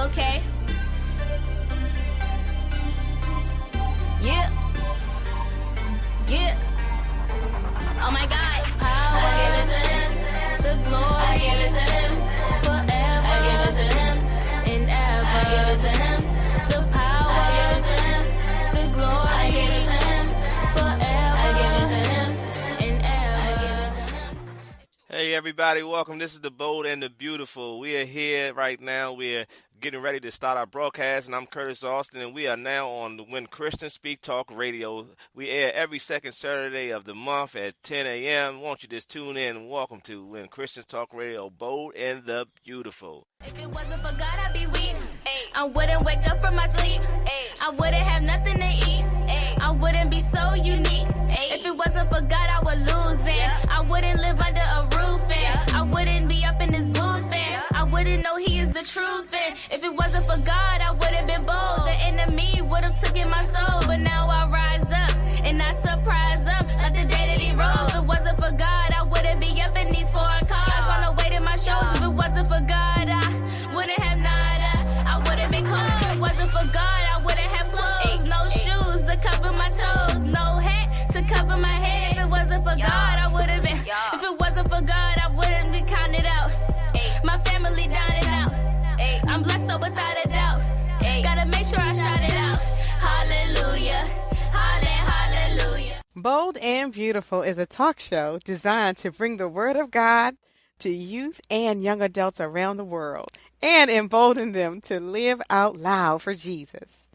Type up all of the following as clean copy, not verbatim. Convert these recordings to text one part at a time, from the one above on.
Okay. Yeah. Yeah. Oh my God. Power. I give it to him. The glory. I give it to him. Forever. I give it to him. And ever. I give it to him. The power. I give it to him. The glory. I give it to him. Forever. I give it to him. And ever. I give it to him. Hey everybody, welcome. This is the Bold and the Beautiful. We are here right now. We are getting ready to start our broadcast, and I'm Curtis Austin, and we are now on the When Christians Speak Talk Radio. We air every second Saturday of the month at 10 a.m. Won't you just tune in and welcome to When Christians Talk Radio, Bold and the Beautiful. If it wasn't for God, I'd be weak. I wouldn't wake up from my sleep. I wouldn't have nothing to eat. I wouldn't be so unique. If it wasn't for God, I would lose it. I wouldn't live under a roof, and I wouldn't be up in this booth, and I wouldn't know He is the truth. And if it wasn't for God, I would have been bold. The enemy would have taken my soul, but now I rise up and I surprise them like the day that He rose. If it wasn't for God, I wouldn't be up in these foreign cars on the way to my shows. If it wasn't for God, I wouldn't have nada. I wouldn't be cold. If it wasn't for God, I wouldn't have clothes, no shoes to cover my toes, no hat to cover my head. If it wasn't for God, I would have been. If it wasn't for God, I wouldn't be counted out. My family down and out. I'm blessed, so without a doubt. Gotta make sure I shout it out. Hallelujah. Hallelujah. Bold and Beautiful is a talk show designed to bring the Word of God to youth and young adults around the world and embolden them to live out loud for Jesus.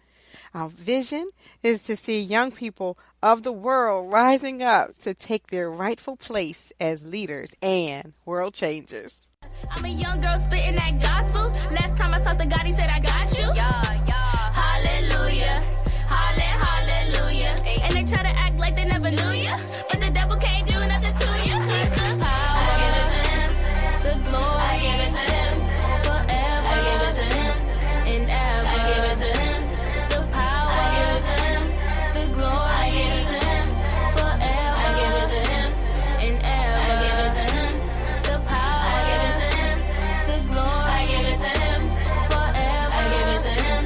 Our vision is to see young people of the world rising up to take their rightful place as leaders and world changers. I'm a young girl spitting that gospel. Last time I talked to God, He said, I got you. Hallelujah. Hallelujah. And they try to act like they never knew you, but the devil can't do nothing to you. 'Cause the power, I give it to Him. The glory, I give it to Him. Forever, I give it to Him. And ever, I give it to Him. The power, I give it to Him. The glory, I give it to Him. Forever, I give it to Him. And ever, I give it to Him. The power, I give it to Him. The glory, I give it to Him. Forever, I give it to Him.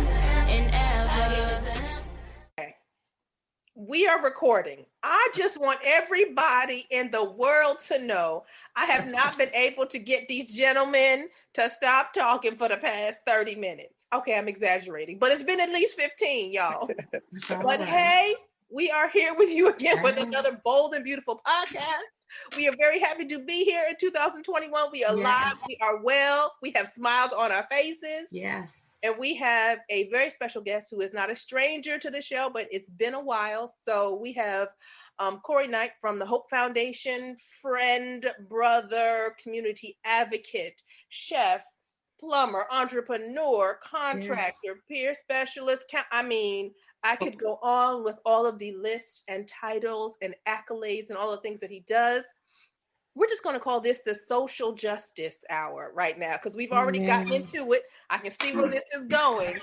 And ever, I give it to Him. We are recording. I just want everybody in the world to know I have not been able to get these gentlemen to stop talking for the past 30 minutes. Okay, I'm exaggerating, but it's been at least 15, y'all. But hey, we are here with you again with another Bold and Beautiful podcast. We are very happy to be here in 2021. We are live. We are well. We have smiles on our faces. Yes. And we have a very special guest who is not a stranger to the show, but it's been a while. So we have Corey Knight from the Hope Foundation, friend, brother, community advocate, chef, plumber, entrepreneur, contractor, peer specialist. I could go on with all of the lists and titles and accolades and all the things that he does. We're just going to call this the social justice hour right now because we've already gotten into it. I can see where this is going.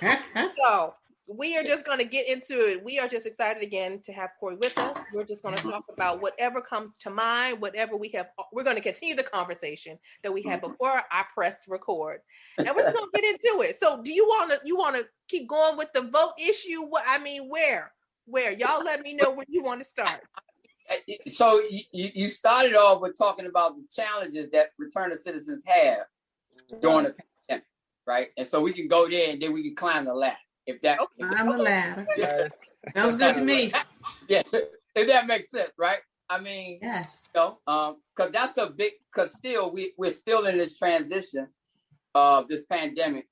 So we are just going to get into it. We are just excited again to have Corey with us. We're just going to talk about whatever comes to mind, whatever we have. We're going to continue the conversation that we had before I pressed record, and we're just going to get into it. So, do you want to keep going with the vote issue? Where y'all let me know where you want to start. So you started off with talking about the challenges that returning citizens have during the pandemic, right? And so we can go there and then we can climb the ladder. If that I'm a ladder. That was good to me. Yeah, if that makes sense, right? I mean, yes. Because that's a big. Because still we're still in this transition of this pandemic.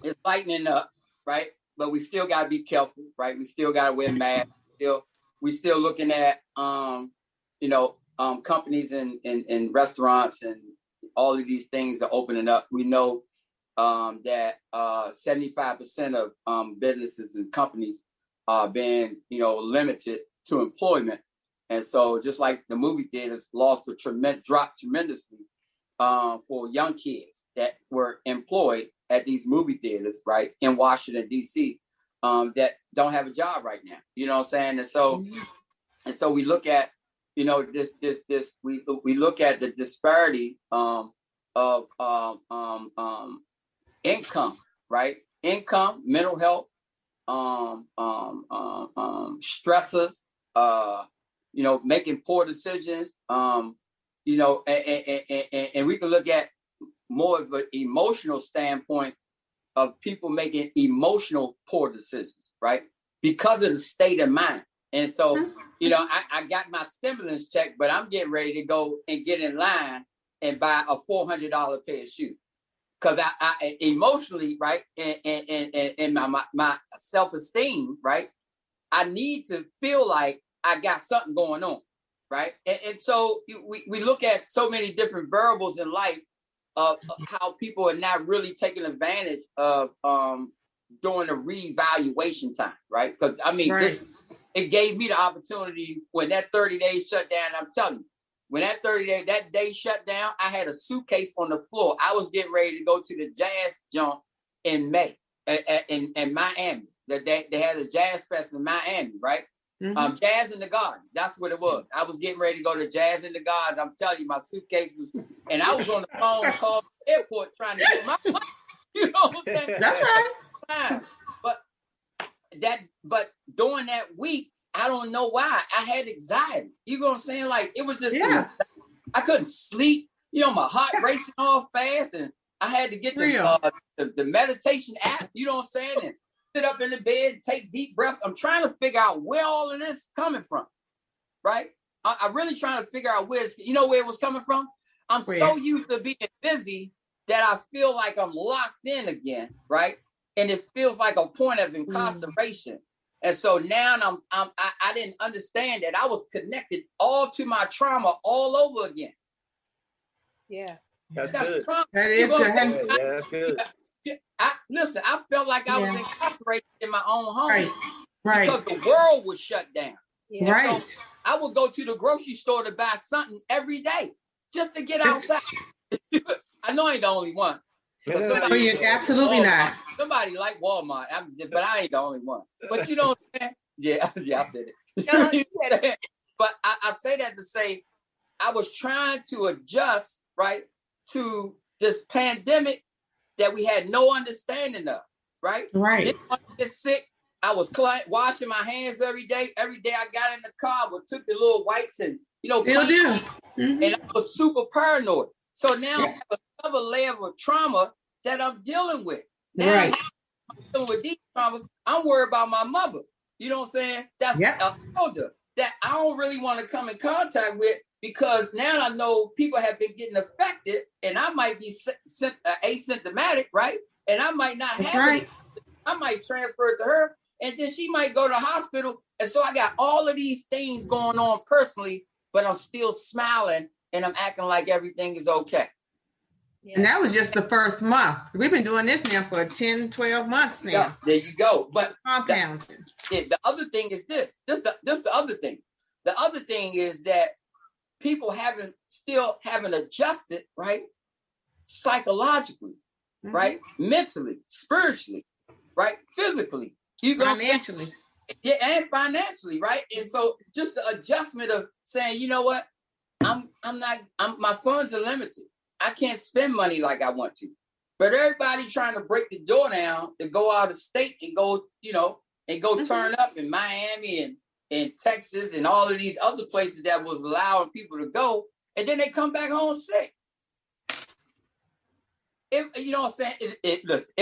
It's lightening up, right? But we still got to be careful, right? We still got to wear masks. We still looking at companies and restaurants and all of these things are opening up. We know that 75% of businesses and companies are being, limited to employment. And so just like the movie theaters dropped tremendously for young kids that were employed at these movie theaters, right, in Washington, D.C., that don't have a job right now. You know what I'm saying? And so we look at, we look at the disparity of income, right, income, mental health, stressors, making poor decisions, and we can look at more of an emotional standpoint of people making emotional poor decisions, right? Because of the state of mind. And so, I got my stimulus check, but I'm getting ready to go and get in line and buy a $400 pair of shoes. Because I emotionally, right, and my self-esteem, right, I need to feel like I got something going on, right? And so we look at so many different variables in life of how people are not really taking advantage of during the reevaluation time, right? Because, it gave me the opportunity when that 30 days shut down. I'm telling you, when that day shut down, I had a suitcase on the floor. I was getting ready to go to the jazz jump in May in Miami. They had a jazz fest in Miami, right? Mm-hmm. Jazz in the Garden. That's what it was. I was getting ready to go to Jazz in the Garden. I'm telling you, my suitcase was, and I was on the phone calling the airport trying to get my money. You know what I'm saying? That's right. But during that week, I don't know why I had anxiety. You know what I'm saying? Like it was just, I couldn't sleep. My heart racing all fast, and I had to get the meditation app. You know what I'm saying? And sit up in the bed, take deep breaths. I'm trying to figure out where all of this is coming from, right? I'm really trying to figure out where it was coming from? I'm so used to being busy that I feel like I'm locked in again, right? And it feels like a point of incarceration. And so now I didn't understand that I was connected all to my trauma all over again. Yeah. That's good. That is good. Yeah, that's good. I felt like I was incarcerated in my own home. Right. Because the world was shut down. Yeah. Right. So I would go to the grocery store to buy something every day just to get outside. I know I ain't the only one. Absolutely not. Somebody like Walmart, but I ain't the only one. But you know what I'm saying? Yeah, I said it. But I say that to say I was trying to adjust, right, to this pandemic that we had no understanding of, right? Right. Didn't want to get sick. I was washing my hands every day. Every day I got in the car, I took the little wipes and, still do. And I was super paranoid. So now I have another layer of trauma that I'm dealing with. Now I'm dealing with these traumas. I'm worried about my mother. You know what I'm saying? That's a elder that I don't really want to come in contact with because now I know people have been getting affected and I might be asymptomatic, right? And I might not have it. I might transfer it to her and then she might go to the hospital. And so I got all of these things going on personally, but I'm still smiling and I'm acting like everything is okay. Yeah. And that was just the first month. We've been doing this now for 10, 12 months now. Yeah, there you go. But compounding. The other thing is this. This the other thing. The other thing is that people still haven't adjusted, right? Psychologically, right? Mentally, spiritually, right? Physically. Financially. Yeah, and financially, right? And so just the adjustment of saying, you know what? My funds are limited. I can't spend money like I want to. But everybody trying to break the door down to go out of state and go, turn up in Miami and Texas and all of these other places that was allowing people to go. And then they come back home sick. You know what I'm saying? Listen,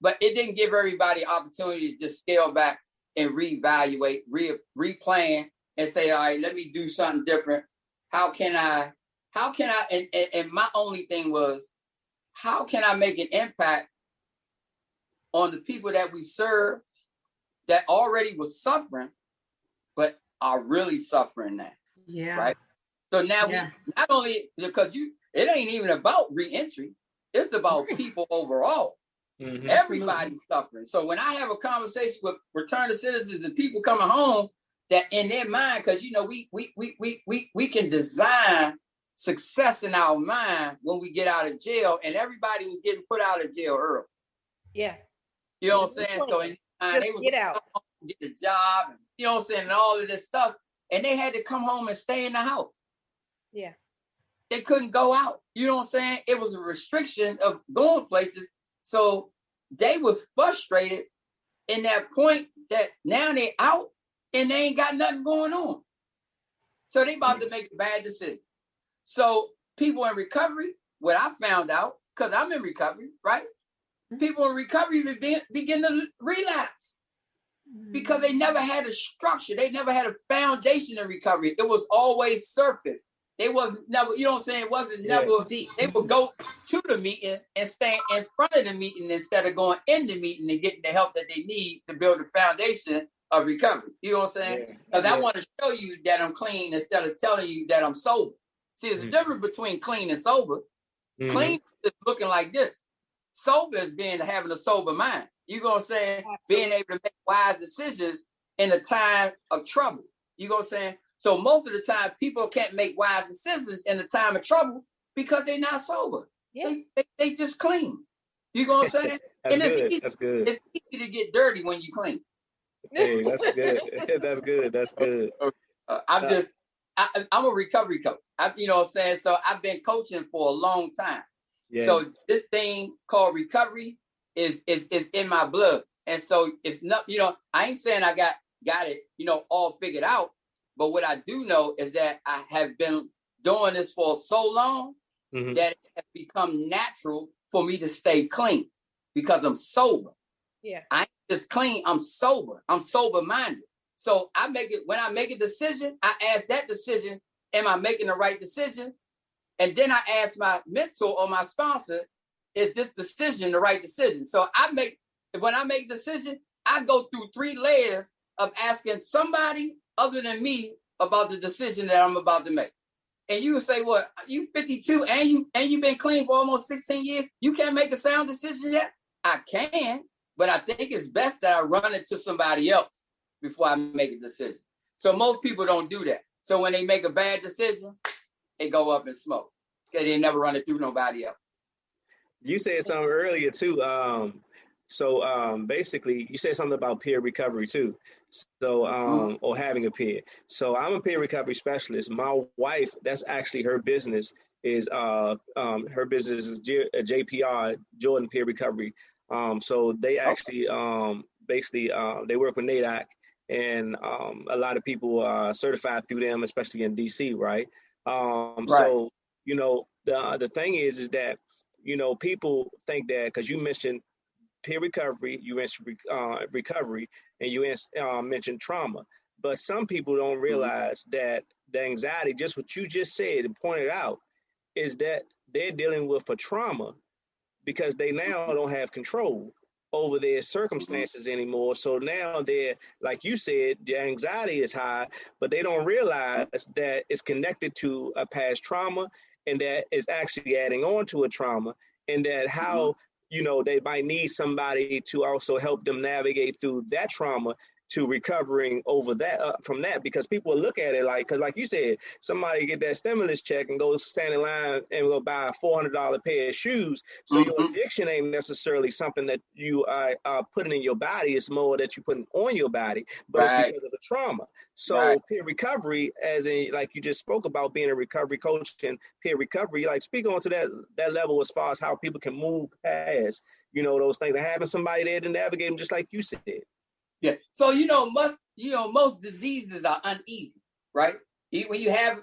but it didn't give everybody opportunity to just scale back and reevaluate, replan and say, all right, let me do something different. How can I, and my only thing was, how can I make an impact on the people that we serve that already was suffering, but are really suffering now? Yeah. Right. So now we not only, because it ain't even about reentry, it's about people overall. Mm-hmm. Everybody's suffering. So when I have a conversation with return to citizens and people coming home, that in their mind, because we can design success in our mind when we get out of jail, and everybody was getting put out of jail early. Yeah. You know what I'm saying? So in they was get out, get a job, and you know what I'm saying, and all of this stuff. And they had to come home and stay in the house. Yeah. They couldn't go out. You know what I'm saying? It was a restriction of going places. So they were frustrated in that point that now they out and they ain't got nothing going on. So they about to make a bad decision. So people in recovery, what I found out, because I'm in recovery, right? People in recovery begin to relapse because they never had a structure. They never had a foundation in recovery. It was always surface. They wasn't never, you know what I'm saying? It wasn't never deep. They would go to the meeting and stand in front of the meeting instead of going in the meeting and getting the help that they need to build a foundation of recovery. You know what I'm saying? Because I want to show you that I'm clean instead of telling you that I'm sober. See, there's a difference between clean and sober. Clean is looking like this. Sober is having a sober mind. You know what I'm saying? Being able to make wise decisions in a time of trouble. You know what I'm saying? So most of the time, people can't make wise decisions in a time of trouble because they're not sober. Yeah. They just clean. You know what I'm saying? That's and good. That's good. It's easy to get dirty when you clean. Hey, that's good. That's good. That's good. I'm a recovery coach. You know what I'm saying? So I've been coaching for a long time. Yeah. So this thing called recovery is in my blood. And so it's not, you know, I ain't saying I got it, you know, all figured out. But what I do know is that I have been doing this for so long that it has become natural for me to stay clean because I'm sober. Yeah. I ain't just clean, I'm sober. I'm sober-minded. So when I make a decision, I ask that decision, am I making the right decision? And then I ask my mentor or my sponsor, is this decision the right decision? So when I make a decision, I go through 3 layers of asking somebody other than me about the decision that I'm about to make. And you would say, what, you 52 and you've been clean for almost 16 years? You can't make a sound decision yet? I can, but I think it's best that I run it to somebody else before I make a decision. So most people don't do that. So when they make a bad decision, they go up in smoke because they never run it through nobody else. You said something earlier too. Basically, you said something about peer recovery too. So, or having a peer. So I'm a peer recovery specialist. My wife, that's actually her business is JPR, Jordan Peer Recovery. So they actually they work with NADAC, and a lot of people are certified through them, especially in DC, right? So, you know, the thing is that, you know, people think that because you mentioned peer recovery, you mentioned recovery, and you mentioned trauma. But some people don't realize that the anxiety, just what you just said and pointed out, is that they're dealing with a trauma because they now don't have control over their circumstances anymore. So now they're, like you said, the anxiety is high, but they don't realize that it's connected to a past trauma and that is actually adding on to a trauma, and that how, you know, they might need somebody to also help them navigate through that trauma to recovering over that from that, because people look at it like, because like you said, somebody get that stimulus check and go stand in line and go buy a $400 pair of shoes. So your addiction ain't necessarily something that you are putting in your body. It's more that you're putting on your body, but it's because of the trauma. So peer recovery, as in, like you just spoke about being a recovery coach and peer recovery, like speak on to that level as far as how people can move past, you know, those things, and having somebody there to navigate them, just like you said. Yeah. So, most diseases are uneasy, right? When you have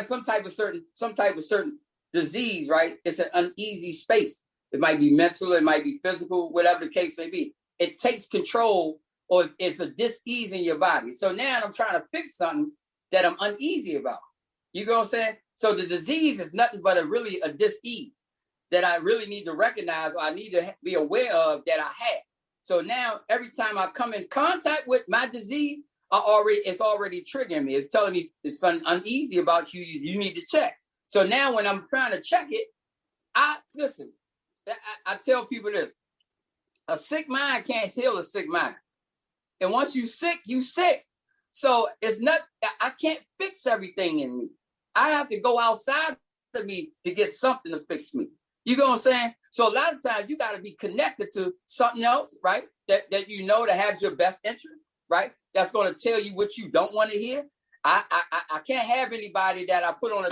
some type of certain disease, right? It's an uneasy space. It might be mental, it might be physical, whatever the case may be. It takes control, or it's a dis-ease in your body. So now I'm trying to fix something that I'm uneasy about. You know what I'm saying? So the disease is nothing but really a dis-ease that I really need to recognize, or I need to be aware of that I have. So now every time I come in contact with my disease, it's already triggering me. It's telling me there's something uneasy about you. You need to check. So now when I'm trying to check it, I tell people this: a sick mind can't heal a sick mind. And once you sick, you sick. So I can't fix everything in me. I have to go outside of me to get something to fix me. You know what I'm saying? So a lot of times you got to be connected to something else, right? That you know that has your best interest, right? That's going to tell you what you don't want to hear. I can't have anybody that I put on a